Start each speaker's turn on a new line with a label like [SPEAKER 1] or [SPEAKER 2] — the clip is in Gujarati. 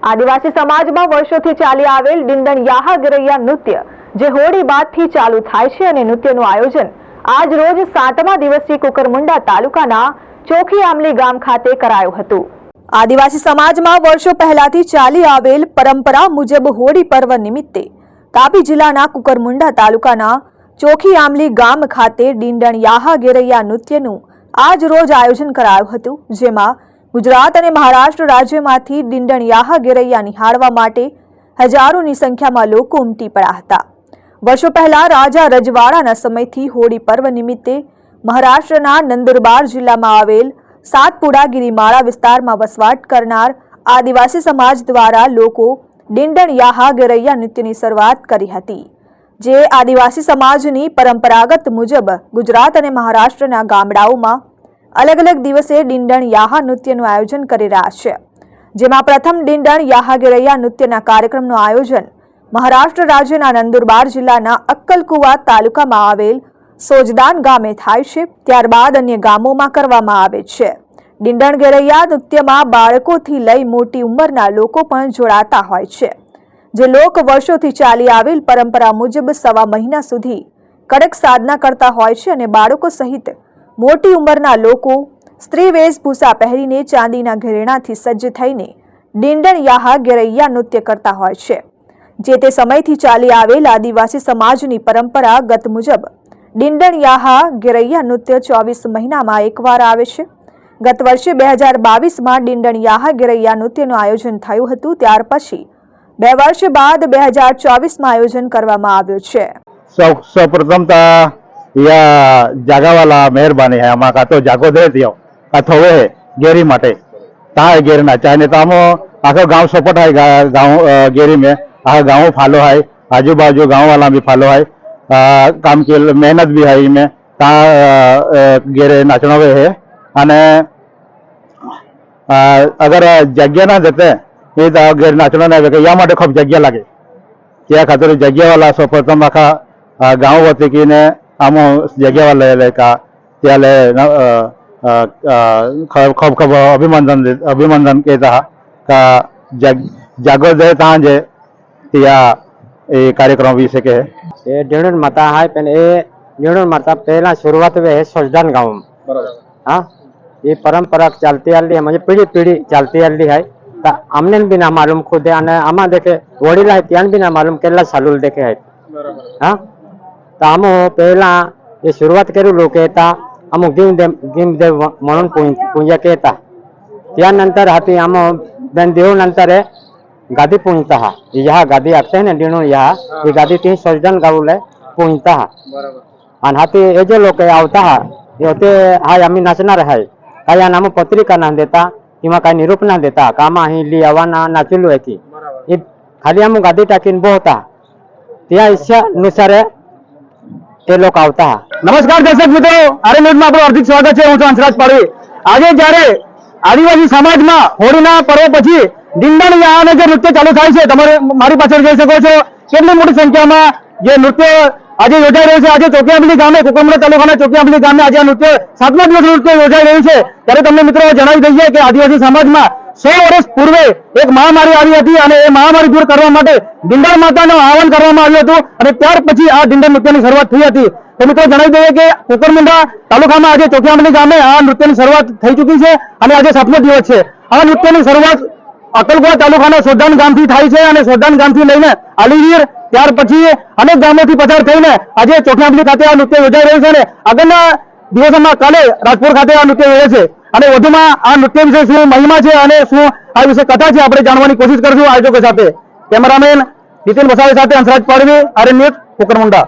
[SPEAKER 1] આદિવાસી સમાજમાં વર્ષોથી ચાલી આવેલ ડીંડણ યાહા ગરૈયા નૃત્ય જે હોળી બાદથી ચાલુ થાય છે અને નૃત્યનું આયોજન આજ રોજ 7મા દિવસે કુકરમુંડા તાલુકાના ચોખી આમલી ગામ ખાતે કરાયું હતું। આદિવાસી સમાજમાં વર્ષો પહેલાથી ચાલી આવેલ પરંપરા મુજબ હોળી પર્વ નિમિત્તે તાપી જિલ્લાના કુકરમુંડા તાલુકાના ચોખી આમલી ગામ ખાતે ડીંડણ યાહા ગરૈયા નૃત્યનું આજ રોજ આયોજન કરાયું હતું, જેમાં ગુજરાત અને મહારાષ્ટ્ર રાજ્યમાંથી ડીંડણ યાહા ગરૈયા નિહાળવા માટે હજારોની સંખ્યામાં લોકો ઉમટી પડ્યા હતા। વર્ષો પહેલા રાજા રજવાડાના સમયથી હોળી પર્વ નિમિત્તે મહારાષ્ટ્રના નંદુરબાર જિલ્લામાં આવેલ સાતપુડા ગિરિમાળા વિસ્તારમાં વસવાટ કરનાર આદિવાસી સમાજ દ્વારા લોકો ડીંડણ યાહા ગરૈયા નૃત્યની શરૂઆત કરી હતી, જે આદિવાસી સમાજની પરંપરાગત મુજબ ગુજરાત અને મહારાષ્ટ્રના ગામડાઓમાં અલગ અલગ દિવસે ડીંડણ યાહા નૃત્યનું આયોજન કરી રહ્યા છે, જેમાં પ્રથમ ડીંડણ યાહા ગરૈયા નૃત્યના કાર્યક્રમનું આયોજન મહારાષ્ટ્ર રાજ્યના નંદુરબાર જિલ્લાના અક્કલકુવા તાલુકામાં આવેલ સોજદાન ગામે થાય છે, ત્યારબાદ અન્ય ગામોમાં કરવામાં આવે છે। ડીંડણ ગરૈયા નૃત્યમાં બાળકોથી લઈ મોટી ઉંમરના લોકો પણ જોડાતા હોય છે, જે લોક વર્ષોથી ચાલી આવેલ પરંપરા મુજબ સવા મહિના સુધી કડક સાધના કરતા હોય છે અને બાળકો સહિત મોટી ઉંમરના લોકો સ્ત્રી વેશભૂષા પહેરીને ચાંદીના ઘરેણાથી સજ્જ થઈને ડીંડણ યાહા ગરૈયા નૃત્ય કરતા હોય છે, જે તે સમયથી ચાલી આવેલ આદિવાસી સમાજની પરંપરાગત મુજબ ડીંડણ યાહા ગરૈયા નૃત્ય 24 મહિનામાં એકવાર આવે છે। ગત વર્ષે 2022માં ડીંડણ યાહા ગરૈયા નૃત્યનું આયોજન થયું હતું, ત્યાર પછી 2 વર્ષ બાદ 2024માં આયોજન કરવામાં આવ્યું છે।
[SPEAKER 2] સૌપ્રથમ या जागा वाला मेहरबानी है हमारा तो जागो दे दियो अथवे गेरी माटे ता गेरी ना चाहे तो हम आखो गांव सपोर्ट है गांव गेरी में आखो गांव फॉलो है आजू बाजू गांव वाला भी फॉलो है काम की मेहनत भी है इनमें ता गेरे नाचना वे है अने अगर जग्या ना देते ये तो गेर नाचना ना वे या माटे खूब जग्या लगे त्या खातिर जग्या वाला सौप्रथम आखा गांव वती की ने आम जगह वाले लेका त्याले खूब खूब अभिनंदन कहता का जागो दे तांजे त्या ये कार्यक्रम विषय के
[SPEAKER 3] ये ढेणुन माता है पण ये ढेणुन माता पहला शुरुआत में है सोजदान गांव में। हाँ, ये परंपरा चलती आ रही है, मुझे पीढ़ी पीढ़ी चलती आ रही है। तो हमने भी ना मालूम खुद है आमा देखे वडील है त्यान भी ना मालूम केला सालूल देखे है। हाँ, तो हम पहला ये शुरुआत करू लोक येता अमुक देव म्हणून पूजा केता त्यानंतर हाती आम बेन देव नंतर गादी पूजता हा यहाँ गादी आते हैं ना डिणू यहाँ ये गादी तीन सोजदान गावले पूजता हा आणि हाती हे जे लोक आवता हा होते हाय आम्ही नाचणार आहे काय या नाम पत्रिका ना देता किंवा काय निरूप ना देता कामा ही ली आवाना नाचलो आहे ती खाली आम गादी टाकीन बोहता त्या इच्छानुसार તે લોકો આવતા।
[SPEAKER 2] નમસ્કાર દર્શક મિત્રો, આરે ન્યૂઝમાં આપણું હાર્દિક સ્વાગત છે। હું છું હંસરાજ પાડવી। આજે જ્યારે આદિવાસી સમાજમાં હોળીના પર્વ પછી ડીંડણ યાહાનું જે નૃત્ય ચાલુ થાય છે, તમે મારી પાછળ જોઈ શકો છો કેટલી મોટી સંખ્યામાં જે નૃત્ય આજે યોજાઈ રહ્યું છે। આજે ચોકી આંબલી ગામે કુકરમુંડા તાલુકાના ચોકી આંબલી ગામે આજે આ નૃત્ય 7મા દિવસનું નૃત્ય યોજાઈ રહ્યું છે। ત્યારે તમને મિત્રો જણાવી દઈએ કે આદિવાસી સમાજમાં 100 વર્ષ પૂર્વે એક મહામારી આવી હતી અને એ મહામારી દૂર કરવા માટે ડીંડણ માતાનું આહવાન કરવામાં આવ્યું હતું અને ત્યાર પછી આ ડીંડણ નૃત્યની શરૂઆત થઈ હતી। તો મિત્રો જણાવી દઈએ કે કુકરમુંડા તાલુકામાં આજે ચોકી આંબલી ગામે આ નૃત્યની શરૂઆત થઈ ચૂકી છે અને આજે 7મો દિવસ છે। આ નૃત્યની શરૂઆત અક્કલકુવા તાલુકાના સોજદાન ગામથી થાય છે અને સોજદાન ગામથી લઈને આલીવીર ત્યાર પછી અનેક ગામોથી પસાર થઈને આજે ચોકી આંબલી ખાતે આ નૃત્ય યોજાઈ રહ્યું છે અને આગળના દિવસોમાં કાલે રાજપુર ખાતે આ નૃત્ય યોજાય છે અને વધુમાં આ નૃત્ય વિશે શું મહિમા છે અને શું આ વિશે કથા છે આપણે જાણવાની કોશિશ કરશું આયોજકો સાથે। કેમેરામેન નીતિન વસાવે સાથે હંસરાજ પાડવી, આરએન ન્યૂઝ, કુકરમુંડા।